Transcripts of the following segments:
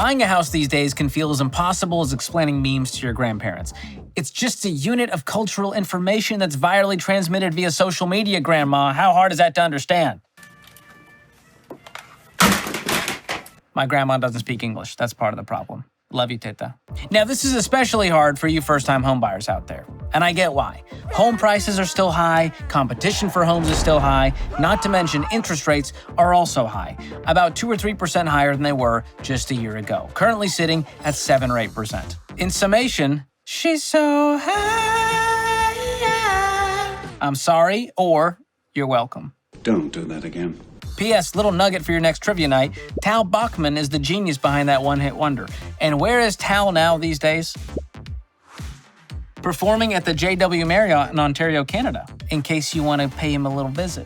Buying a house these days can feel as impossible as explaining memes to your grandparents. It's just a unit of cultural information that's virally transmitted via social media, Grandma. How hard is that to understand? My grandma doesn't speak English. That's part of the problem. Love you, Teta. Now, this is especially hard for you first-time homebuyers out there. And I get why. Home prices are still high, competition for homes is still high, not to mention interest rates are also high, about 2 or 3% higher than they were just a year ago, currently sitting at 7 or 8%. In summation, she's so high. I'm sorry, or you're welcome. Don't do that again. P.S. Little nugget for your next trivia night, Tal Bachman is the genius behind that one-hit wonder. And where is Tal now these days? Performing at the JW Marriott in Ontario, Canada, in case you want to pay him a little visit.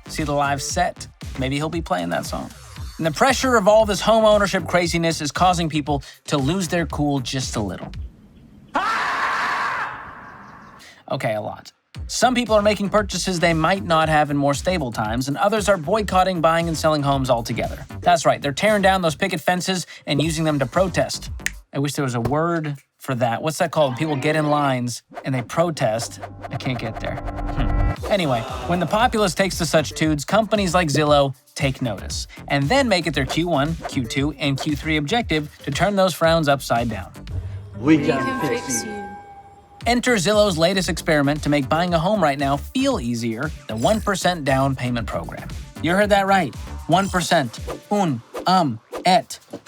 See the live set? Maybe he'll be playing that song. And the pressure of all this home ownership craziness is causing people to lose their cool just a little. Okay, a lot. Some people are making purchases they might not have in more stable times, and others are boycotting buying and selling homes altogether. That's right, they're tearing down those picket fences and using them to protest. I wish there was a word for that. What's that called? People get in lines and they protest. I can't get there. Anyway, when the populace takes to such tudes, companies like Zillow take notice, and then make it their Q1, Q2, and Q3 objective to turn those frowns upside down. We can fix you. Enter Zillow's latest experiment to make buying a home right now feel easier, the 1% down payment program. You heard that right. 1%.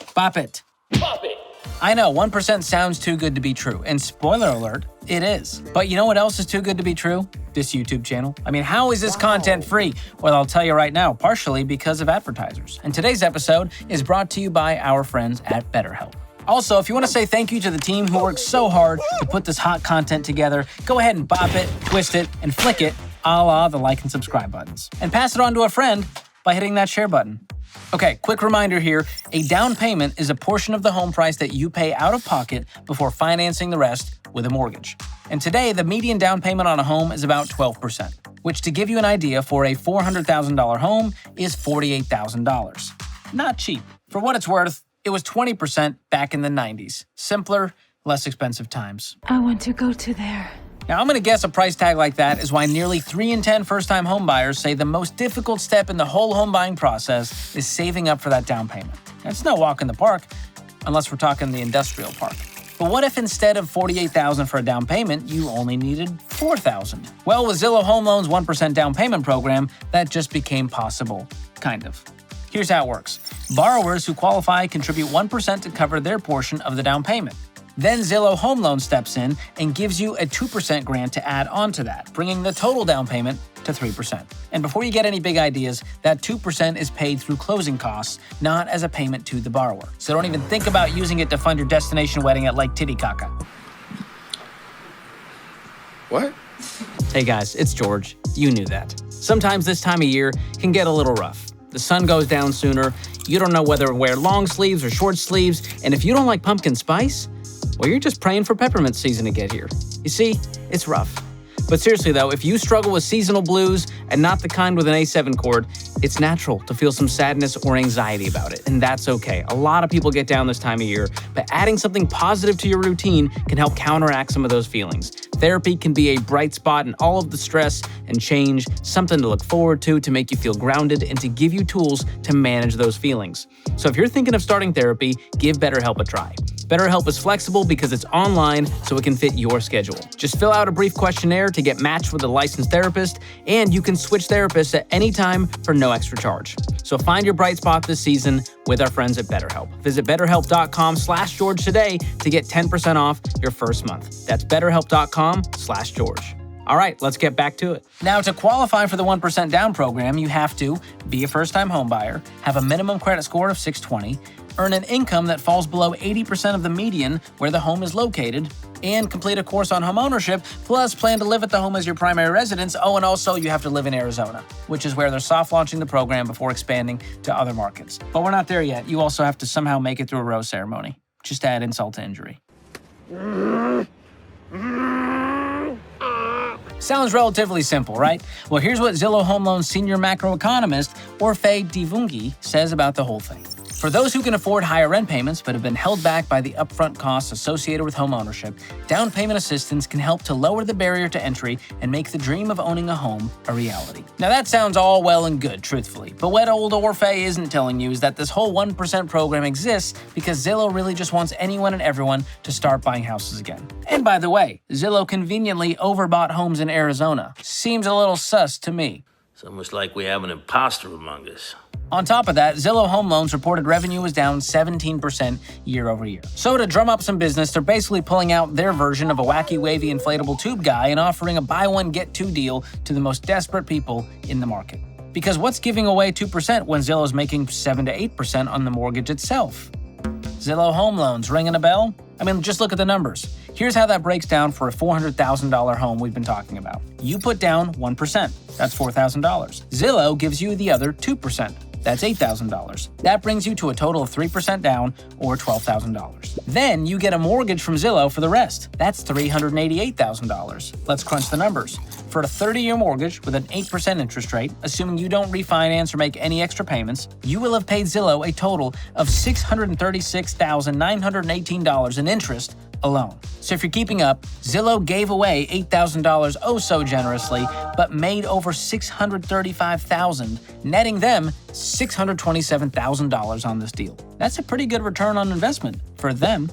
Bop it. Pop it. I know, 1% sounds too good to be true, and spoiler alert, it is. But you know what else is too good to be true? This YouTube channel. I mean, how is this content free? Well, I'll tell you right now, partially because of advertisers. And today's episode is brought to you by our friends at BetterHelp. Also, if you want to say thank you to the team who worked so hard to put this hot content together, go ahead and bop it, twist it, and flick it, a la the like and subscribe buttons. And pass it on to a friend by hitting that share button. Okay, quick reminder here, a down payment is a portion of the home price that you pay out of pocket before financing the rest with a mortgage. And today, the median down payment on a home is about 12%, which, to give you an idea, for a $400,000 home is $48,000. Not cheap. For what it's worth, it was 20% back in the 90s. Simpler, less expensive times. I want to go to there. Now, I'm going to guess a price tag like that is why nearly 3 in 10 first-time home buyers say the most difficult step in the whole home buying process is saving up for that down payment. It's no walk in the park, unless we're talking the industrial park. But what if instead of $48,000 for a down payment, you only needed $4,000? Well, with Zillow Home Loans' 1% down payment program, that just became possible, kind of. Here's how it works. Borrowers who qualify contribute 1% to cover their portion of the down payment. Then Zillow Home Loan steps in and gives you a 2% grant to add on to that, bringing the total down payment to 3%. And before you get any big ideas, that 2% is paid through closing costs, not as a payment to the borrower. So don't even think about using it to fund your destination wedding at Lake Titicaca. What? Hey guys, it's George. You knew that. Sometimes this time of year can get a little rough. The sun goes down sooner, you don't know whether to wear long sleeves or short sleeves, and if you don't like pumpkin spice, well, you're just praying for peppermint season to get here. You see, it's rough. But seriously though, if you struggle with seasonal blues and not the kind with an A7 chord, it's natural to feel some sadness or anxiety about it, and that's okay. A lot of people get down this time of year, but adding something positive to your routine can help counteract some of those feelings. Therapy can be a bright spot in all of the stress and change, something to look forward to make you feel grounded and to give you tools to manage those feelings. So if you're thinking of starting therapy, give BetterHelp a try. BetterHelp is flexible because it's online, so it can fit your schedule. Just fill out a brief questionnaire to get matched with a licensed therapist, and you can switch therapists at any time for no extra charge. So find your bright spot this season with our friends at BetterHelp. Visit BetterHelp.com/George today to get 10% off your first month. That's BetterHelp.com/George. All right, let's get back to it. Now, to qualify for the 1% down program, you have to be a first-time homebuyer, have a minimum credit score of 620, earn an income that falls below 80% of the median where the home is located, and complete a course on homeownership, plus plan to live at the home as your primary residence. Oh, and also you have to live in Arizona, which is where they're soft launching the program before expanding to other markets. But we're not there yet. You also have to somehow make it through a rose ceremony. Just to add insult to injury. Sounds relatively simple, right? Well, here's what Zillow Home Loans senior macroeconomist Orphe Divungi says about the whole thing. For those who can afford higher rent payments but have been held back by the upfront costs associated with home ownership, down payment assistance can help to lower the barrier to entry and make the dream of owning a home a reality. Now that sounds all well and good, truthfully, but what old Orphe isn't telling you is that this whole 1% program exists because Zillow really just wants anyone and everyone to start buying houses again. And by the way, Zillow conveniently overbought homes in Arizona. Seems a little sus to me. It's almost like we have an imposter among us. On top of that, Zillow Home Loans reported revenue was down 17% year over year. So to drum up some business, they're basically pulling out their version of a wacky wavy inflatable tube guy and offering a buy one get two deal to the most desperate people in the market. Because what's giving away 2% when Zillow's making 7 to 8% on the mortgage itself? Zillow Home Loans, ringing a bell? I mean, just look at the numbers. Here's how that breaks down for a $400,000 home we've been talking about. You put down 1%, that's $4,000. Zillow gives you the other 2%. That's $8,000. That brings you to a total of 3% down, or $12,000. Then you get a mortgage from Zillow for the rest. That's $388,000. Let's crunch the numbers. For a 30-year mortgage with an 8% interest rate, assuming you don't refinance or make any extra payments, you will have paid Zillow a total of $636,918 in interest alone. So if you're keeping up, Zillow gave away $8,000 oh so generously, but made over $635,000, netting them $627,000 on this deal. That's a pretty good return on investment for them.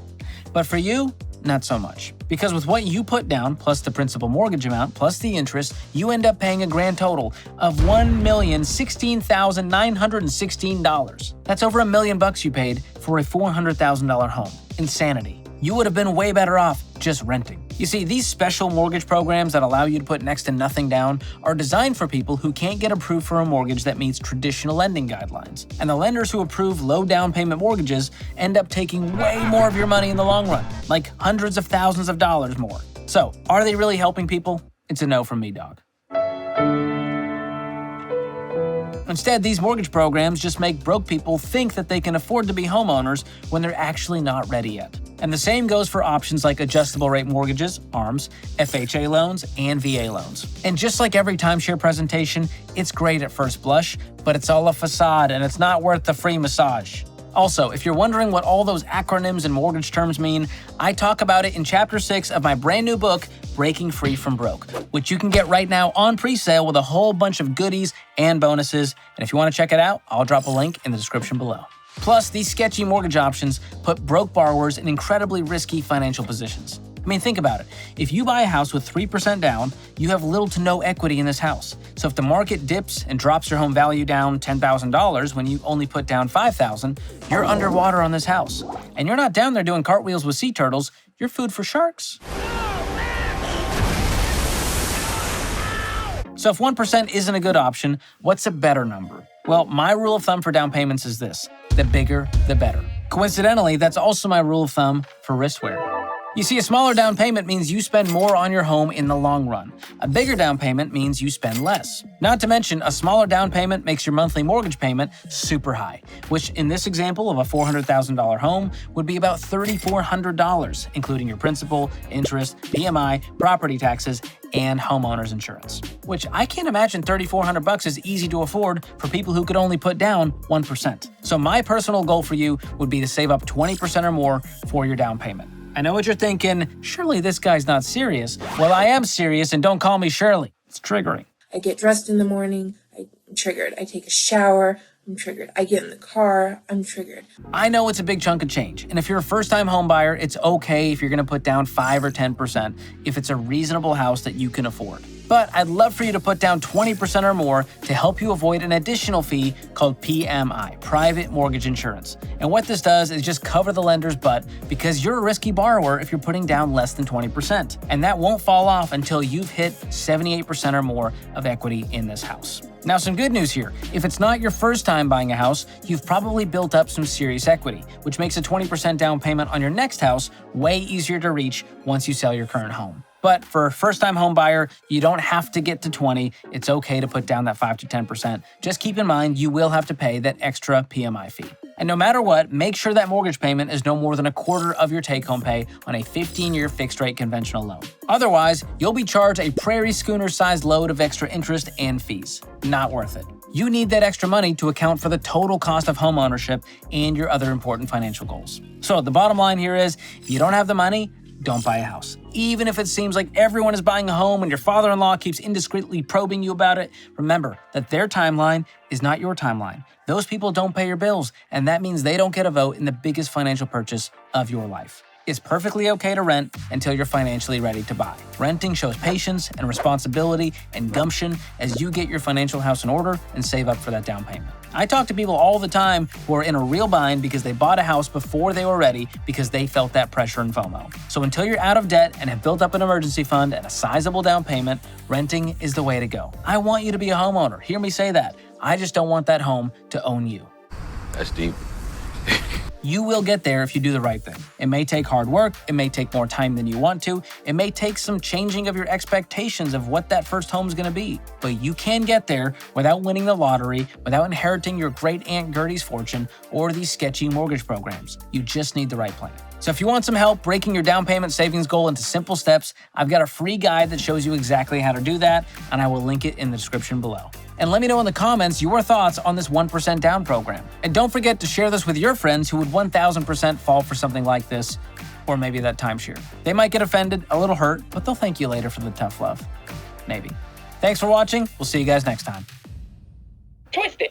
But for you, not so much. Because with what you put down, plus the principal mortgage amount, plus the interest, you end up paying a grand total of $1,016,916. That's over $1 million you paid for a $400,000 home. Insanity. You would have been way better off just renting. You see, these special mortgage programs that allow you to put next to nothing down are designed for people who can't get approved for a mortgage that meets traditional lending guidelines. And the lenders who approve low down payment mortgages end up taking way more of your money in the long run, like hundreds of thousands of dollars more. So, are they really helping people? It's a no from me, dog. Instead, these mortgage programs just make broke people think that they can afford to be homeowners when they're actually not ready yet. And the same goes for options like adjustable rate mortgages, ARMs, FHA loans, and VA loans. And just like every timeshare presentation, it's great at first blush, but it's all a facade and it's not worth the free massage. Also, if you're wondering what all those acronyms and mortgage terms mean, I talk about it in Chapter 6 of my brand new book, Breaking Free from Broke, which you can get right now on pre-sale with a whole bunch of goodies and bonuses. And if you want to check it out, I'll drop a link in the description below. Plus, these sketchy mortgage options put broke borrowers in incredibly risky financial positions. I mean, think about it. If you buy a house with 3% down, you have little to no equity in this house. So if the market dips and drops your home value down $10,000 when you only put down $5,000, you're underwater on this house. And you're not down there doing cartwheels with sea turtles, you're food for sharks. So if 1% isn't a good option, what's a better number? Well, my rule of thumb for down payments is this: the bigger, the better. Coincidentally, that's also my rule of thumb for wristwear. You see, a smaller down payment means you spend more on your home in the long run. A bigger down payment means you spend less. Not to mention, a smaller down payment makes your monthly mortgage payment super high, which in this example of a $400,000 home would be about $3,400, including your principal, interest, PMI, property taxes, and homeowner's insurance. Which I can't imagine $3,400 is easy to afford for people who could only put down 1%. So my personal goal for you would be to save up 20% or more for your down payment. I know what you're thinking, surely this guy's not serious. Well, I am serious, and don't call me Shirley. It's triggering. I get dressed in the morning, I'm triggered. I take a shower, I'm triggered. I get in the car, I'm triggered. I know it's a big chunk of change, and if you're a first-time home buyer, it's okay if you're gonna put down 5 or 10% if it's a reasonable house that you can afford. But I'd love for you to put down 20% or more to help you avoid an additional fee called PMI, Private Mortgage Insurance. And what this does is just cover the lender's butt because you're a risky borrower if you're putting down less than 20%. And that won't fall off until you've hit 78% or more of equity in this house. Now, some good news here. If it's not your first time buying a house, you've probably built up some serious equity, which makes a 20% down payment on your next house way easier to reach once you sell your current home. But for a first-time home buyer, you don't have to get to 20. It's okay to put down that 5 to 10%. Just keep in mind you will have to pay that extra PMI fee. And no matter what, make sure that mortgage payment is no more than a quarter of your take-home pay on a 15-year fixed-rate conventional loan. Otherwise, you'll be charged a prairie schooner-sized load of extra interest and fees. Not worth it. You need that extra money to account for the total cost of home ownership and your other important financial goals. So the bottom line here is, if you don't have the money, don't buy a house. Even if it seems like everyone is buying a home and your father-in-law keeps indiscreetly probing you about it, remember that their timeline is not your timeline. Those people don't pay your bills, and that means they don't get a vote in the biggest financial purchase of your life. It's perfectly okay to rent until you're financially ready to buy. Renting shows patience and responsibility and gumption as you get your financial house in order and save up for that down payment. I talk to people all the time who are in a real bind because they bought a house before they were ready because they felt that pressure and FOMO. So until you're out of debt and have built up an emergency fund and a sizable down payment, renting is the way to go. I want you to be a homeowner. Hear me say that. I just don't want that home to own you. That's deep. You will get there if you do the right thing. It may take hard work, it may take more time than you want to, it may take some changing of your expectations of what that first home is going to be. But you can get there without winning the lottery, without inheriting your great Aunt Gertie's fortune, or these sketchy mortgage programs. You just need the right plan. So if you want some help breaking your down payment savings goal into simple steps, I've got a free guide that shows you exactly how to do that, and I will link it in the description below. And let me know in the comments your thoughts on this 1% down program. And don't forget to share this with your friends who would 1000% fall for something like this, or maybe that timeshare. They might get offended, a little hurt, but they'll thank you later for the tough love. Maybe. Thanks for watching. We'll see you guys next time. Twist it.